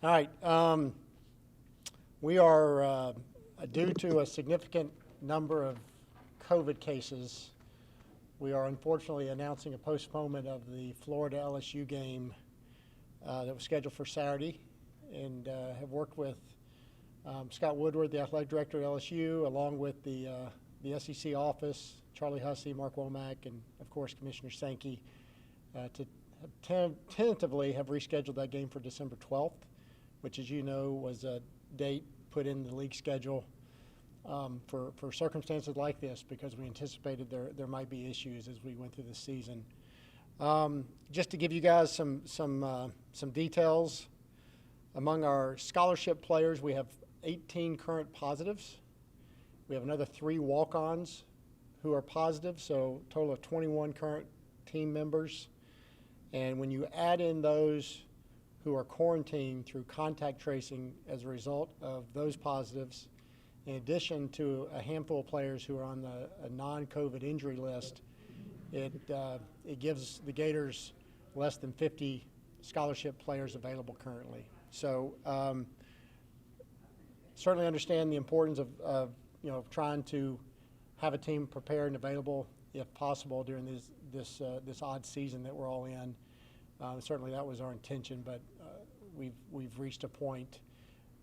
All right. We are, due to a significant number of COVID cases, we are unfortunately announcing a postponement of the Florida LSU game that was scheduled for Saturday, and have worked with Scott Woodward, the athletic director at LSU, along with the SEC office, Charlie Hussey, Mark Womack, and of course Commissioner Sankey, to tentatively have rescheduled that game for December 12th, which, as you know, was a date put in the league schedule for circumstances like this, because we anticipated there might be issues as we went through the season. Just to give you guys some details, among our scholarship players, we have 18 current positives. We have another 3 walk-ons who are positive, so a total of 21 current team members. And when you add in those who are quarantined through contact tracing as a result of those positives, in addition to a handful of players who are on a non-COVID injury list, it gives the Gators less than 50 scholarship players available currently. So certainly understand the importance of trying to have a team prepared and available if possible during this odd season that we're all in. Certainly that was our intention, but we've reached a point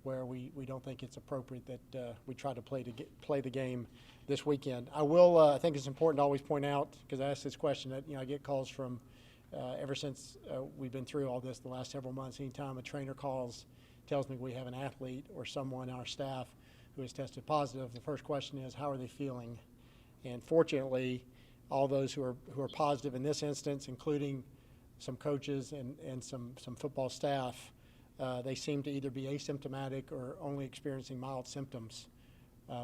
where we don't think it's appropriate that we try to play the game this weekend. I think it's important to always point out, because I asked this question, that I get calls from ever since we've been through all this the last several months. Anytime a trainer tells me we have an athlete or someone on our staff who has tested positive, the first question is, how are they feeling? And fortunately, all those who are positive in this instance, including some coaches and some football staff, they seem to either be asymptomatic or only experiencing mild symptoms.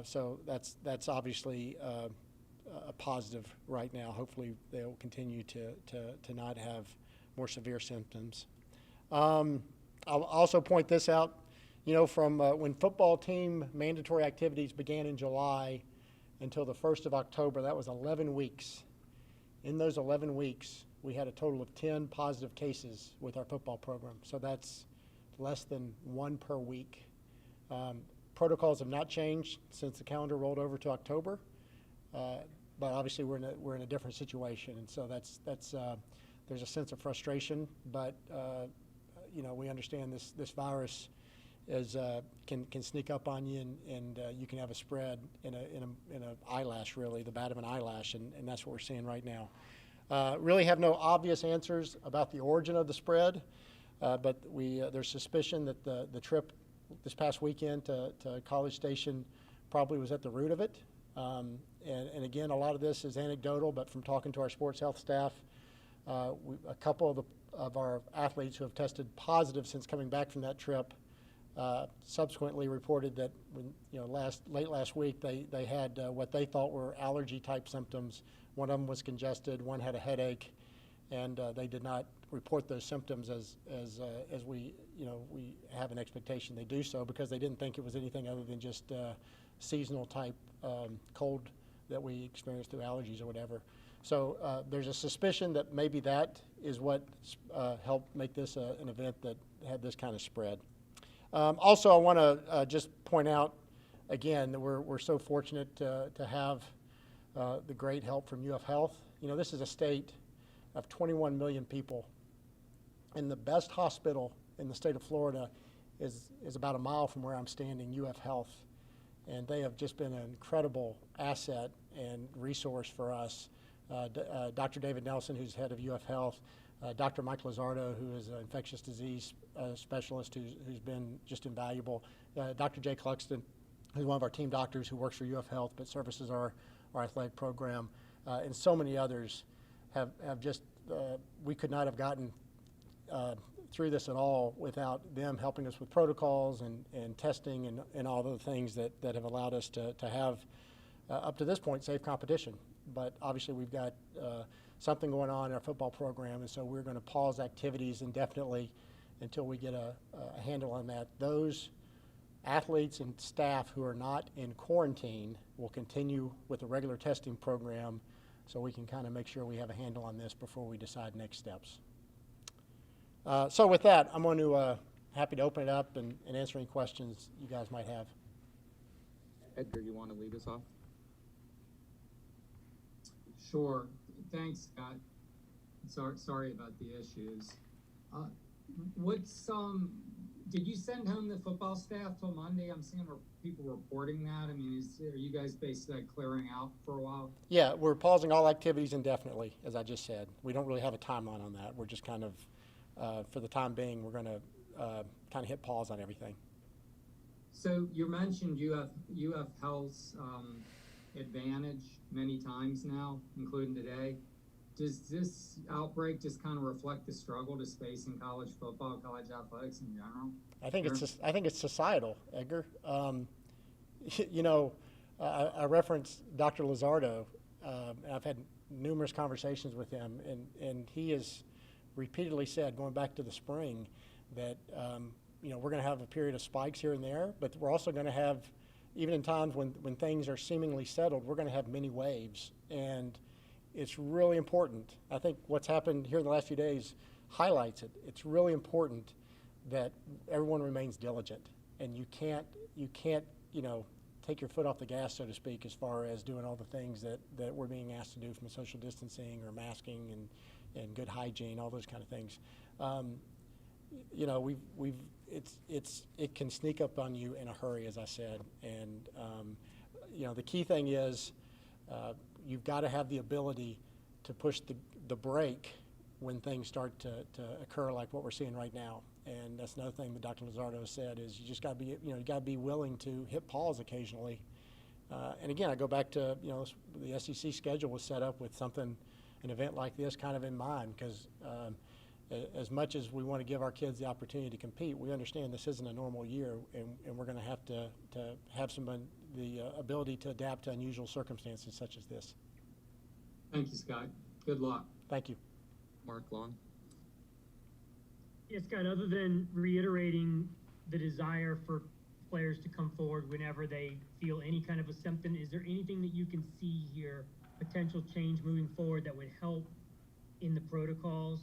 So that's obviously a positive right now. Hopefully they'll continue to not have more severe symptoms. I'll also point this out, from when football team mandatory activities began in July until the 1st of October, that was 11 weeks. In those 11 weeks, we had a total of 10 positive cases with our football program. So that's less than 1 per week. Protocols have not changed since the calendar rolled over to October, but obviously we're in a different situation, and so that's there's a sense of frustration. But we understand this virus can sneak up on you, and you can have a spread in a eyelash, really, the bat of an eyelash, and that's what we're seeing right now. Really have no obvious answers about the origin of the spread, but there's suspicion that the trip this past weekend to College Station probably was at the root of it. And again, a lot of this is anecdotal, but from talking to our sports health staff, a couple of our athletes who have tested positive since coming back from that trip subsequently reported that late last week they had what they thought were allergy type symptoms. One of them was congested, one had a headache, and they did not report those symptoms as we have an expectation they do so, because they didn't think it was anything other than just seasonal type cold that we experience through allergies or whatever. So there's a suspicion that maybe that is what helped make this an event that had this kind of spread. Also, I want to just point out again that we're so fortunate to have the great help from UF Health. This is a state of 21 million people, and the best hospital in the state of Florida is about a mile from where I'm standing, UF Health, and they have just been an incredible asset and resource for us. Dr. David Nelson, who's head of UF Health, Dr. Mike Lizardo, who is an infectious disease specialist who's been just invaluable, Dr. Jay Cluxton, who's one of our team doctors who works for UF Health but services our athletic program, and so many others have just, we could not have gotten through this at all without them helping us with protocols and testing and all the things that have allowed us to have, up to this point, safe competition. But obviously we've got something going on in our football program, and so we're going to pause activities indefinitely until we get a handle on that. Those athletes and staff who are not in quarantine will continue with the regular testing program, so we can kind of make sure we have a handle on this before we decide next steps. So with that, I'm going to happy to open it up and answer any questions you guys might have. Edgar, you want to lead us off? Sure. Thanks, Scott. Sorry about the issues. Did you send home the football staff till Monday? I'm seeing people reporting that. I mean, are you guys basically clearing out for a while? Yeah, we're pausing all activities indefinitely, as I just said. We don't really have a timeline on that. We're just kind of, for the time being, we're going to kind of hit pause on everything. So you mentioned UF Health's advantage many times now, including today. Does this outbreak just kind of reflect the struggle to space in college football, college athletics in general? I think it's societal, Edgar. You know, I referenced Dr. Lizardo. I've had numerous conversations with him, and he has repeatedly said, going back to the spring, that you know, we're going to have a period of spikes here and there, but we're also going to have, even in times when things are seemingly settled, we're going to have many waves. And it's really important. I think what's happened here in the last few days highlights it. It's really important that everyone remains diligent, and you can't, you know, take your foot off the gas, so to speak, as far as doing all the things that we're being asked to do from social distancing or masking and good hygiene, all those kind of things. You know, it can sneak up on you in a hurry, as I said, and you know, the key thing is you've got to have the ability to push the brake when things start to occur, like what we're seeing right now. And that's another thing that Dr. Lizardo said, is you just got to be, you know, you got to be willing to hit pause occasionally. And again, I go back to, you know, the SEC schedule was set up with an event like this kind of in mind, because as much as we want to give our kids the opportunity to compete, we understand this isn't a normal year, and we're going to have to have the ability to adapt to unusual circumstances such as this. Thank you, Scott. Good luck. Thank you. Mark Long. Yes, Scott, other than reiterating the desire for players to come forward whenever they feel any kind of a symptom, is there anything that you can see here, potential change moving forward, that would help in the protocols?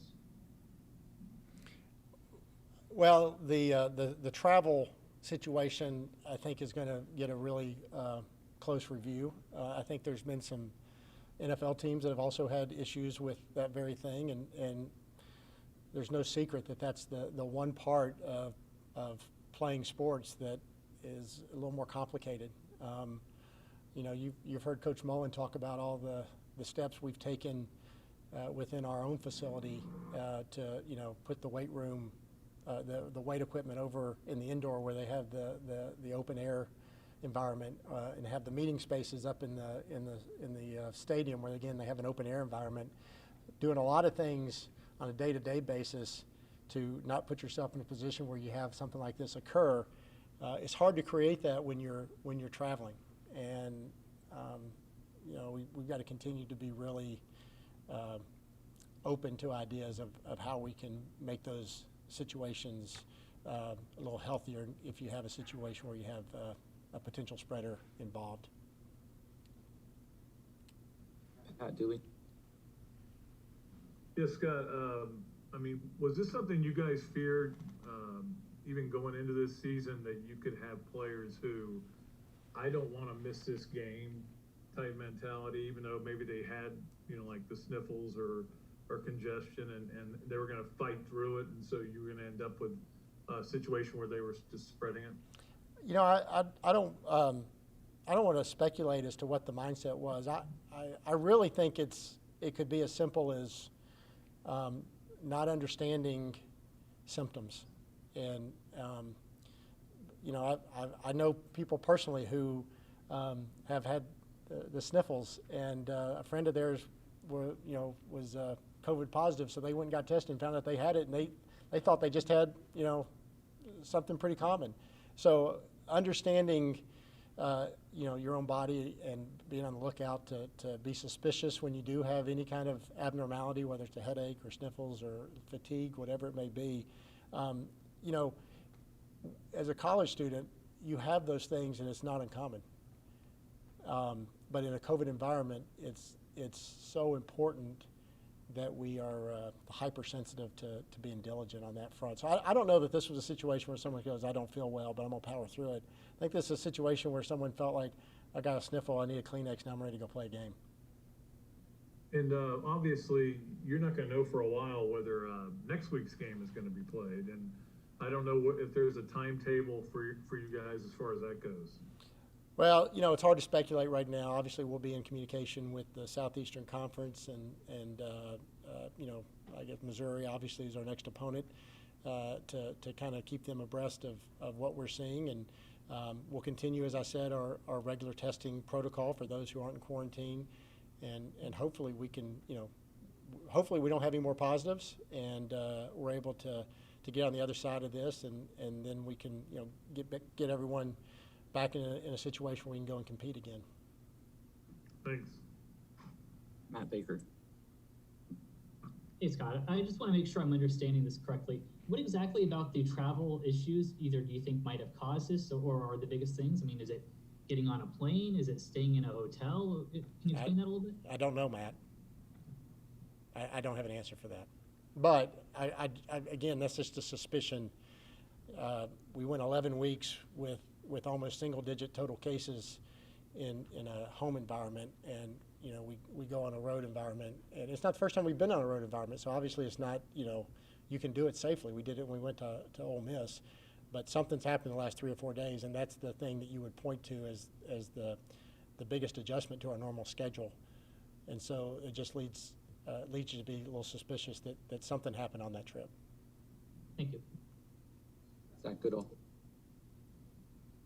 Well, the travel situation, I think, is going to get a really close review. I think there's been some NFL teams that have also had issues with that very thing, and there's no secret that that's the one part of playing sports that is a little more complicated. You know, you've heard Coach Mullen talk about all the steps we've taken within our own facility to, you know, put the weight room, the weight equipment over in the indoor where they have the open air environment, and have the meeting spaces up in the stadium where, again, they have an open air environment. Doing a lot of things on a day-to-day basis to not put yourself in a position where you have something like this occur. It's hard to create that when you're traveling, and you know, we've got to continue to be really open to ideas of how we can make those situations a little healthier if you have a situation where you have a potential spreader involved. Pat Dooley. Yes, Scott. I mean, was this something you guys feared, even going into this season, that you could have players who, I don't want to miss this game type mentality, even though maybe they had, you know, like the sniffles or congestion, and they were going to fight through it, and so you were going to end up with a situation where they were just spreading it? You know, I don't want to speculate as to what the mindset was. I really think it could be as simple as not understanding symptoms. And you know, I know people personally who have had the sniffles, and a friend of theirs was COVID positive, so they went and got tested and found out they had it, and they thought they just had, you know, something pretty common. So understanding you know, your own body and being on the lookout to be suspicious when you do have any kind of abnormality, whether it's a headache or sniffles or fatigue, whatever it may be. You know, as a college student, you have those things, and it's not uncommon. But in a COVID environment, it's so important that we are hypersensitive to being diligent on that front. So I don't know that this was a situation where someone goes, I don't feel well, but I'm going to power through it. I think this is a situation where someone felt like, I got a sniffle, I need a Kleenex, now I'm ready to go play a game. And obviously, you're not going to know for a while whether next week's game is going to be played. And I don't know if there's a timetable for you guys as far as that goes. Well, it's hard to speculate right now. Obviously, we'll be in communication with the Southeastern Conference, and I guess Missouri obviously is our next opponent to kind of keep them abreast of what we're seeing. And we'll continue, as I said, our regular testing protocol for those who aren't in quarantine, and hopefully we can, hopefully we don't have any more positives, and we're able to get on the other side of this, and then we can, get everyone back in a situation where we can go and compete again. Thanks. Matt Baker. Hey, Scott, I just want to make sure I'm understanding this correctly. What exactly about the travel issues either do you think might have caused this, or are the biggest things? I mean, is it getting on a plane? Is it staying in a hotel? Can you explain that a little bit? I don't know, Matt. I don't have an answer for that. But, again, that's just a suspicion. We went 11 weeks with almost single-digit total cases in a home environment, and we go on a road environment, and it's not the first time we've been on a road environment. So obviously it's not you can do it safely. We did it when we went to Ole Miss, but something's happened in the last 3 or 4 days, and that's the thing that you would point to as the biggest adjustment to our normal schedule, and so it just leads you to be a little suspicious that something happened on that trip. Thank you. Zach Goodall.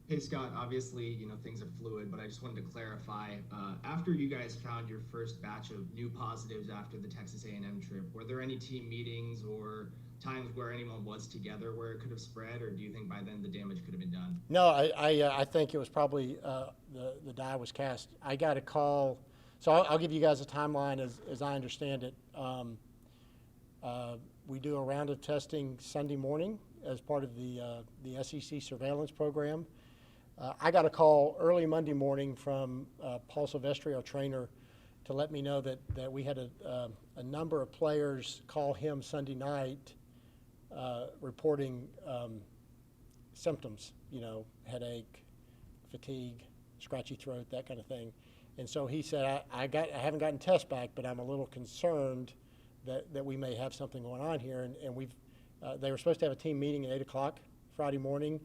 Hey Scott, obviously, things are fluid, but I just wanted to clarify, after you guys found your first batch of new positives after the Texas A&M trip, were there any team meetings or times where anyone was together where it could have spread, or do you think by then the damage could have been done? No, I think it was probably the die was cast. I got a call, so I'll give you guys a timeline as I understand it. We do a round of testing Sunday morning as part of the SEC surveillance program. I got a call early Monday morning from Paul Silvestri, our trainer, to let me know that we had a number of players call him Sunday night reporting symptoms, headache, fatigue, scratchy throat, that kind of thing. And so he said, I haven't gotten tests back, but I'm a little concerned that we may have something going on here. And they were supposed to have a team meeting at 8 o'clock Friday morning,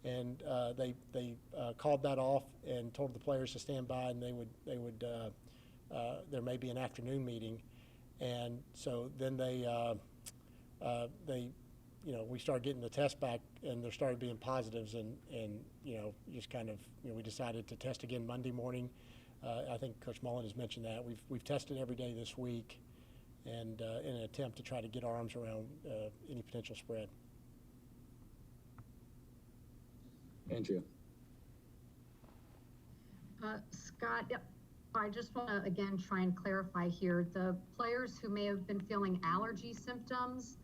and they called that off and told the players to stand by, and there may be an afternoon meeting. And so then we started getting the test back, and there started being positives, and just kind of, we decided to test again Monday morning. I think Coach Mullen has mentioned that. We've tested every day this week, and in an attempt to try to get our arms around any potential spread. Andrea. Scott, yep. I just want to again try and clarify here. The players who may have been feeling allergy symptoms,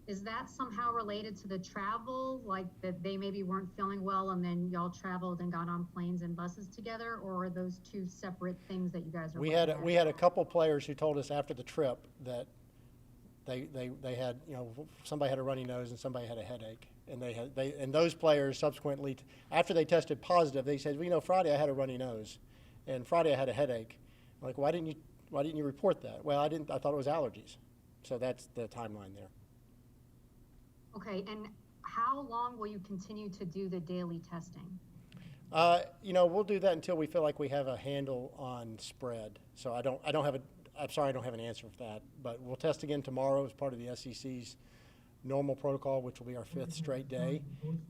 is that somehow related to the travel, like that they maybe weren't feeling well and then y'all traveled and got on planes and buses together, or are those two separate things that you guys are? We had a couple players who told us after the trip that they had, somebody had a runny nose and somebody had a headache, and and those players subsequently, after they tested positive, they said, well, Friday I had a runny nose, and Friday I had a headache. I'm like, why didn't you report that? Well, I thought it was allergies. So that's the timeline there. Okay, and how long will you continue to do the daily testing? We'll do that until we feel like we have a handle on spread. So I'm sorry I don't have an answer for that, but we'll test again tomorrow as part of the SEC's normal protocol, which will be our 5th straight day.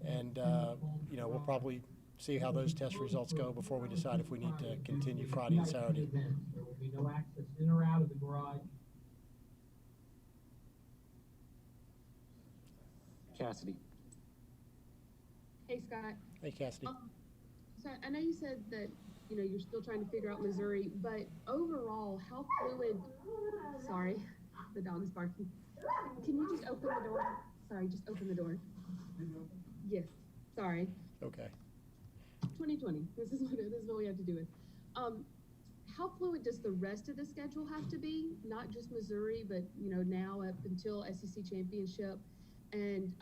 And, we'll probably see how those test results go before we decide if we need to continue Friday and Saturday. There will be no access in or out of the garage. Cassidy. Hey, Scott. Hey, Cassidy. So I know you said that, you're still trying to figure out Missouri, but overall, how fluid, sorry, the dog is barking. Can you just open the door? Sorry, just open the door. Yes, sorry. Okay. 2020, this is what we have to do with. how fluid does the rest of the schedule have to be? Not just Missouri, but now up until SEC championship, and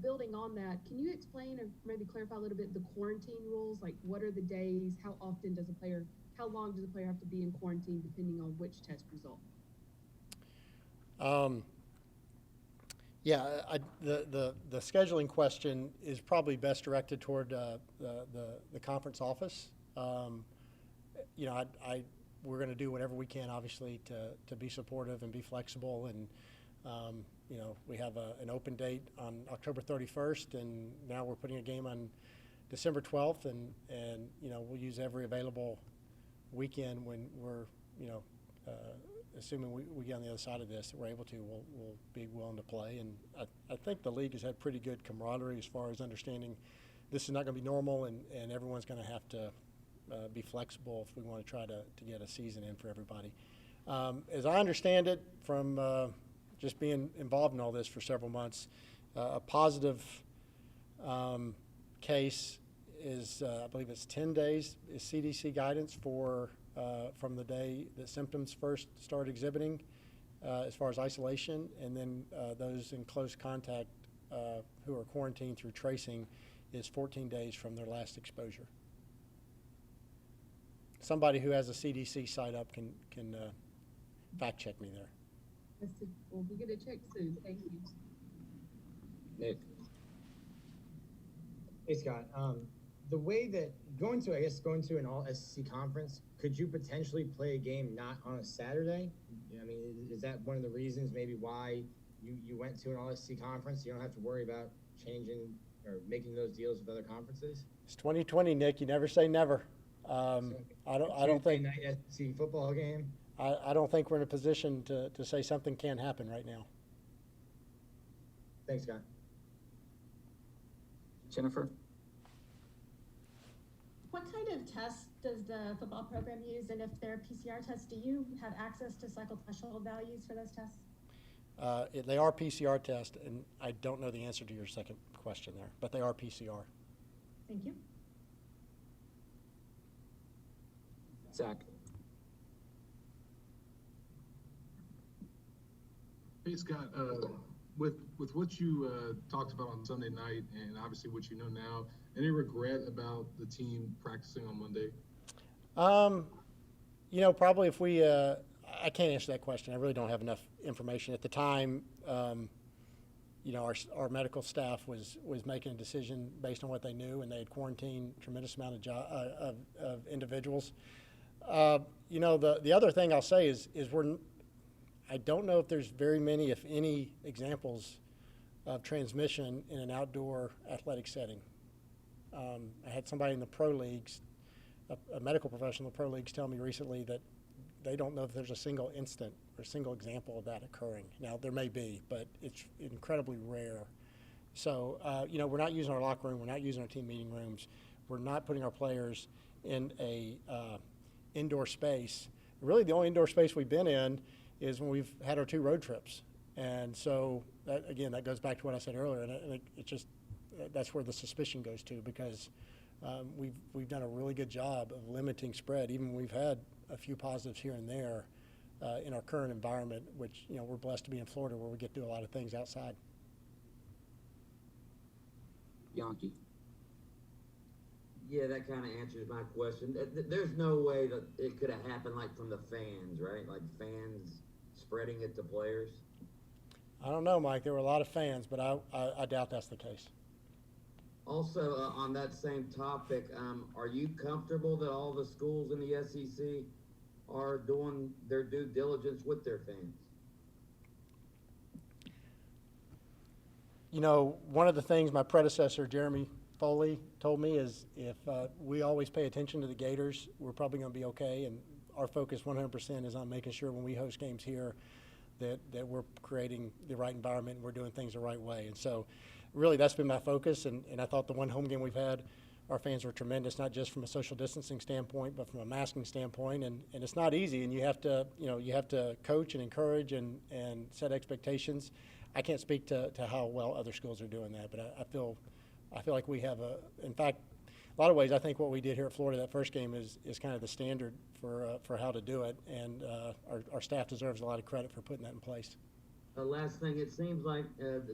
building on that, can you explain or maybe clarify a little bit the quarantine rules? Like, what are the days? How long does a player have to be in quarantine depending on which test result? Yeah, the scheduling question is probably best directed toward the conference office. We're going to do whatever we can, obviously, to be supportive and be flexible. And we have an open date on October 31st, and now we're putting a game on December 12th, and we'll use every available weekend when we're assuming we get on the other side of this, that we're able to, we'll be willing to play. And I think the league has had pretty good camaraderie as far as understanding this is not going to be normal, and everyone's going to have to be flexible if we want to try to get a season in for everybody. As I understand it from just being involved in all this for several months, a positive case is, I believe it's 10 days is CDC guidance for from the day that symptoms first start exhibiting as far as isolation, and then those in close contact who are quarantined through tracing is 14 days from their last exposure. Somebody who has a CDC site up can fact check me there. We'll be going to check soon. Thank you. Nick. Hey, Scott. The way that going to an all SEC conference, could you potentially play a game not on a Saturday? I mean, is that one of the reasons maybe why you went to an all SEC conference? You don't have to worry about changing or making those deals with other conferences? It's 2020, Nick. You never say never. I don't think night SEC football game. I don't think we're in a position to say something can't happen right now. Thanks, Scott. Jennifer. What kind of tests does the football program use, and if they're PCR tests, do you have access to cycle threshold values for those tests? They are PCR tests, and I don't know the answer to your second question there, but they are PCR. Thank you. Zach. Hey, Scott. With what you talked about on Sunday night, and obviously what you know now, any regret about the team practicing on Monday? Probably if we, I can't answer that question. I really don't have enough information. At the time, our medical staff was making a decision based on what they knew, and they had quarantined a tremendous amount of individuals. The other thing I'll say is I don't know if there's very many, if any, examples of transmission in an outdoor athletic setting. I had somebody in the pro leagues, a medical professional in the pro leagues, tell me recently that they don't know if there's a single instant or a single example of that occurring. Now, there may be, but it's incredibly rare. So, we're not using our locker room. We're not using our team meeting rooms. We're not putting our players in a indoor space. Really, the only indoor space we've been in is when we've had our 2 road trips. And so, that goes back to what I said earlier, and it just that's where the suspicion goes to, because we've done a really good job of limiting spread, even when we've had a few positives here and there in our current environment, which, we're blessed to be in Florida where we get to do a lot of things outside. Yankee. Yeah, that kind of answers my question. There's no way that it could have happened like from the fans, right? Like fans spreading it to players. I don't know, Mike. There were a lot of fans, but I doubt that's the case. Also, on that same topic, are you comfortable that all the schools in the SEC are doing their due diligence with their fans? One of the things my predecessor, Jeremy Foley, told me is if we always pay attention to the Gators, we're probably going to be okay. And our focus 100% is on making sure when we host games here that we're creating the right environment and we're doing things the right way. And so really that's been my focus. And I thought the one home game we've had, our fans were tremendous, not just from a social distancing standpoint, but from a masking standpoint. And it's not easy, and you have to coach and encourage and set expectations. I can't speak to how well other schools are doing that, but I feel like we have in fact, a lot of ways, I think what we did here at Florida that first game is kind of the standard for how to do it, and our staff deserves a lot of credit for putting that in place. Last thing, it seems like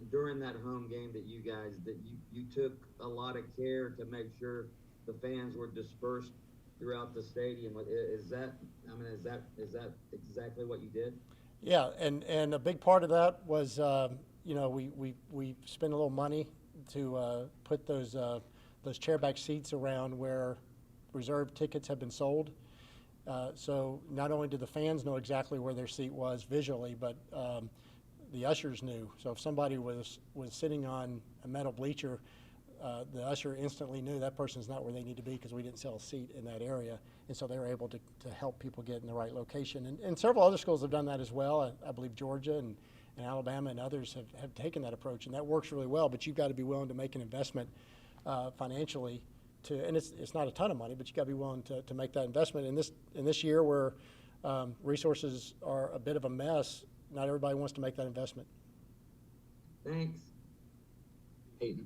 during that home game that you took a lot of care to make sure the fans were dispersed throughout the stadium. Is that exactly what you did? Yeah, and a big part of that was we spent a little money to put those chairback seats around where reserved tickets have been sold. So not only did the fans know exactly where their seat was visually, but the ushers knew. So if somebody was sitting on a metal bleacher, the usher instantly knew that person's not where they need to be because we didn't sell a seat in that area. And so they were able to help people get in the right location. And several other schools have done that as well. I believe Georgia and Alabama and others have taken that approach, and that works really well. But you've got to be willing to make an investment financially and it's not a ton of money, but you got to be willing to make that investment. In this year where resources are a bit of a mess, not everybody wants to make that investment. Thanks. Peyton.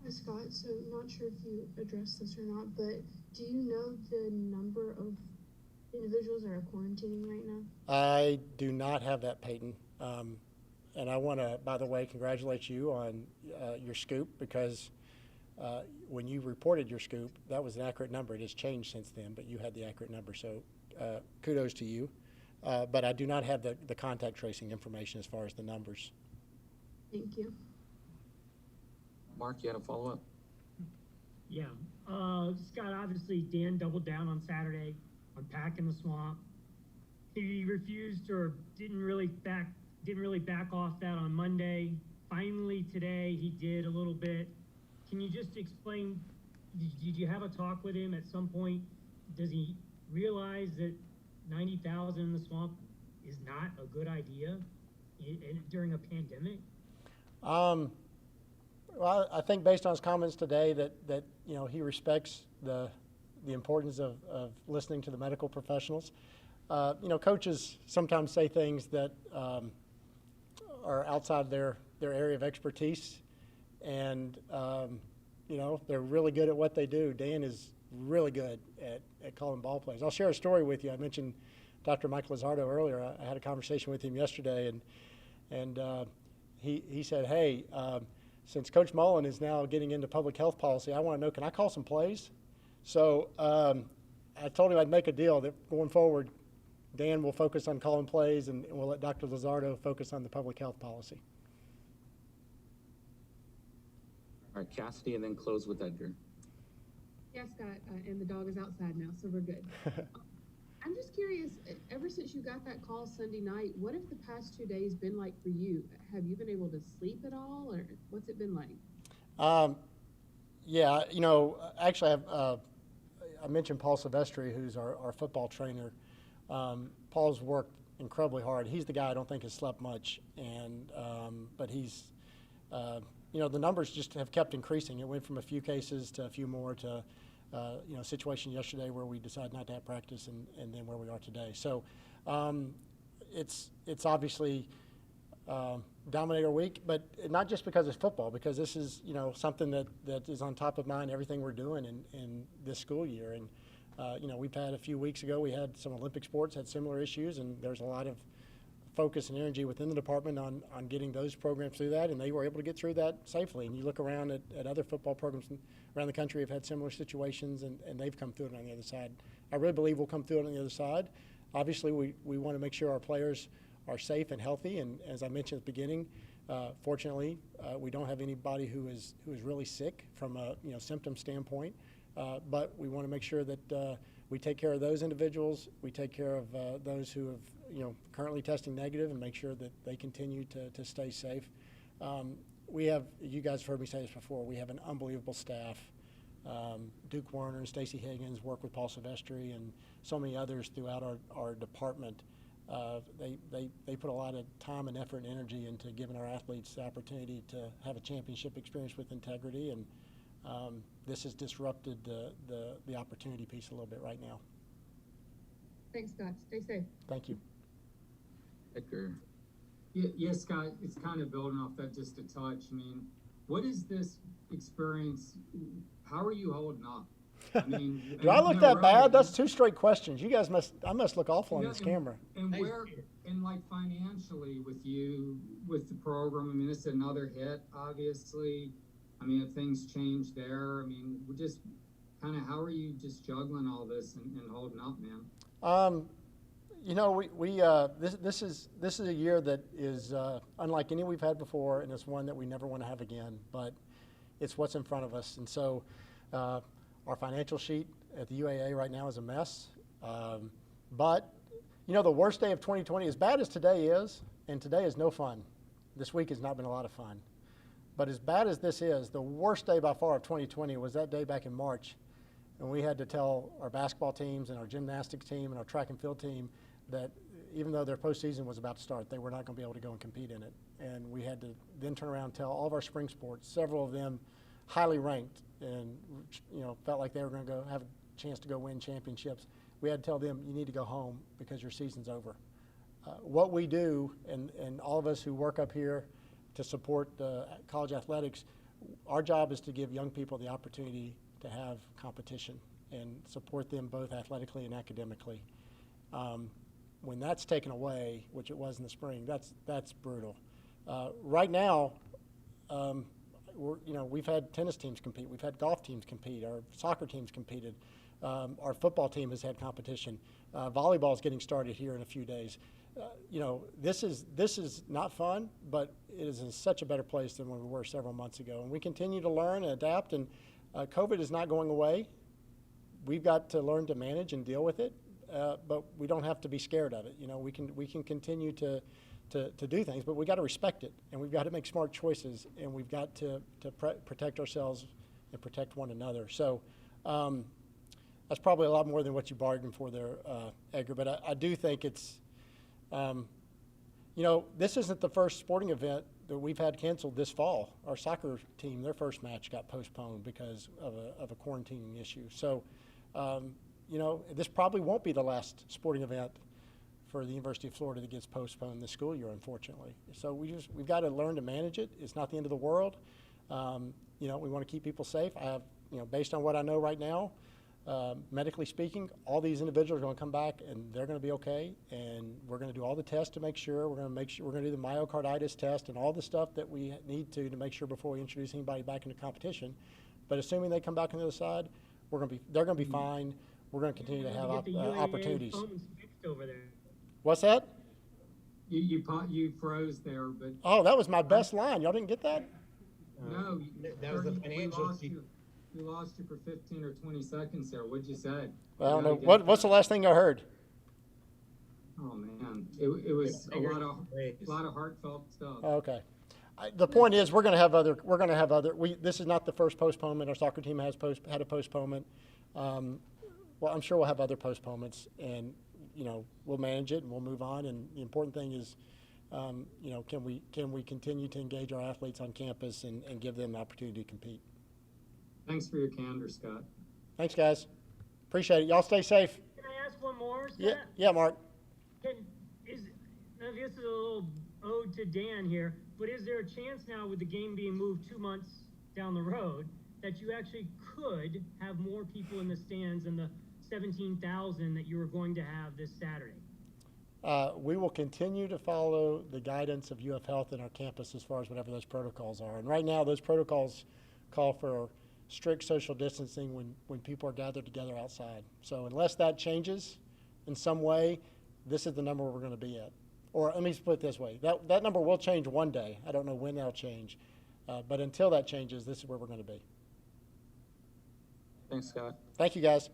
Hi, Scott. So not sure if you addressed this or not, but do you know the number of individuals that are quarantining right now? I do not have that, Peyton. And I want to, by the way, congratulate you on your scoop, because when you reported your scoop, that was an accurate number. It has changed since then, but you had the accurate number. So kudos to you. But I do not have the contact tracing information as far as the numbers. Thank you. Mark, you had a follow-up? Yeah. Scott, obviously Dan doubled down on Saturday on packing the swamp. He refused or didn't really back off that on Monday. Finally today he did a little bit. Can you just explain, did you have a talk with him at some point? Does he realize that 90,000 in the swamp is not a good idea during a pandemic? Well, I think based on his comments today that he respects the importance of listening to the medical professionals. Coaches sometimes say things that are outside their area of expertise, and they're really good at what they do. Dan is really good at calling ball plays. I'll share a story with you. I mentioned Dr. Mike Lizardo earlier. I had a conversation with him yesterday, and he said, hey, since Coach Mullen is now getting into public health policy, I want to know, can I call some plays? So I told him I'd make a deal that going forward, Dan will focus on calling plays, and we'll let Dr. Lizardo focus on the public health policy. All right, Cassidy, and then close with Edgar. Yeah, Scott, and the dog is outside now, so we're good. I'm just curious, ever since you got that call Sunday night, what have the past 2 days been like for you? Have you been able to sleep at all, or what's it been like? Yeah, actually I mentioned Paul Silvestri, who's our football trainer. Paul's worked incredibly hard. He's the guy I don't think has slept much, and but he's, the numbers just have kept increasing. It went from a few cases to a few more to, a situation yesterday where we decided not to have practice, and then where we are today. So it's obviously dominate our week, but not just because it's football, because this is something that is on top of mind, everything we're doing in this school year. And we've had a few weeks ago, we had some Olympic sports had similar issues, and there's a lot of focus and energy within the department on getting those programs through that, and they were able to get through that safely. And you look around at other football programs around the country have had similar situations, and they've come through it on the other side. I really believe we'll come through it on the other side. Obviously, we want to make sure our players are safe and healthy, and as I mentioned at the beginning, fortunately, we don't have anybody who is really sick from a symptom standpoint, but we want to make sure that we take care of those individuals, we take care of those who have currently testing negative, and make sure that they continue to stay safe. We have, you guys have heard me say this before, we have an unbelievable staff. Duke Warner and Stacey Higgins work with Paul Silvestri and so many others throughout our department. They put a lot of time and effort and energy into giving our athletes the opportunity to have a championship experience with integrity, and this has disrupted the opportunity piece a little bit right now. Thanks, Scott. Stay safe. Thank you. Edgar. Yeah, Scott, it's kind of building off that just a touch. I mean, what is this experience, how are you holding up? I mean, Do I look that bad? That's 2 straight questions. You guys I must look awful on Yeah, this camera. And where, and like financially with you, with the program, I mean, this is another hit, obviously. I mean, if things change there, I mean, we just kind of, how are you just juggling all this and holding up, man? You know, this is a year that is unlike any we've had before, and it's one that we never want to have again. But it's what's in front of us, and so our financial sheet at the UAA right now is a mess. But you know, the worst day of 2020, as bad as today is, and today is no fun. This week has not been a lot of fun. But as bad as this is, the worst day by far of 2020 was that day back in March, and we had to tell our basketball teams and our gymnastics team and our track and field team that even though their postseason was about to start, they were not going to be able to go and compete in it. And we had to then turn around and tell all of our spring sports, several of them highly ranked and, you know, felt like they were going to go have a chance to go win championships. We had to tell them, you need to go home because your season's over. What we do, and all of us who work up here to support college athletics, our job is to give young people the opportunity to have competition and support them both athletically and academically. When that's taken away, which it was in the spring, that's brutal. Right now, we've had tennis teams compete, we've had golf teams compete, our soccer teams competed, our football team has had competition. Volleyball is getting started here in a few days. You know, this is not fun, but it is in such a better place than when we were several months ago. And we continue to learn and adapt, and COVID is not going away. We've got to learn to manage and deal with it, but we don't have to be scared of it. You know, we can continue to do things, but we've got to respect it, and we've got to make smart choices, and we've got to protect ourselves and protect one another. So that's probably a lot more than what you bargained for there, Edgar, but I do think it's, you know, this isn't the first sporting event that we've had canceled this fall. Our soccer team, their first match got postponed because of a quarantining issue. So, you know, this probably won't be the last sporting event for the University of Florida that gets postponed this school year, unfortunately. So we've got to learn to manage it. It's not the end of the world. You know, we want to keep people safe. I have, you know, based on what I know right now, medically speaking, all these individuals are going to come back and they're going to be okay. And we're going to do all the tests to make sure. We're going to do the myocarditis test and all the stuff that we need to make sure before we introduce anybody back into competition. But assuming they come back on the other side, they're going to be fine. We're going to continue to have opportunities. Over there. What's that? You froze there, but oh, that was my best line. Y'all didn't get that? No, that was the financial. We lost you for 15 or 20 seconds there. What'd you say? Well, I don't know. What's the last thing I heard? Oh man, it was a lot of heartfelt stuff. Okay. The point is, we're going to have other. This is not the first postponement. Our soccer team had a postponement. Well, I'm sure we'll have other postponements, and you know, we'll manage it and we'll move on. And the important thing is, you know, can we continue to engage our athletes on campus and give them the opportunity to compete? Than's for your candor, Scott. Thanks, guys. Appreciate it. Y'all stay safe. Can I ask one more, Scott? Yeah, Mark. Now this is a little ode to Dan here, but is there a chance now with the game being moved 2 months down the road that you actually could have more people in the stands than the 17,000 that you were going to have this Saturday? We will continue to follow the guidance of UF Health and our campus as far as whatever those protocols are. And right now, those protocols call for strict social distancing when people are gathered together outside. So unless that changes in some way, this is the number we're going to be at. Or let me put it this way, that number will change one day. I don't know when that'll change. But until that changes, this is where we're going to be. Thanks, Scott. Thank you, guys.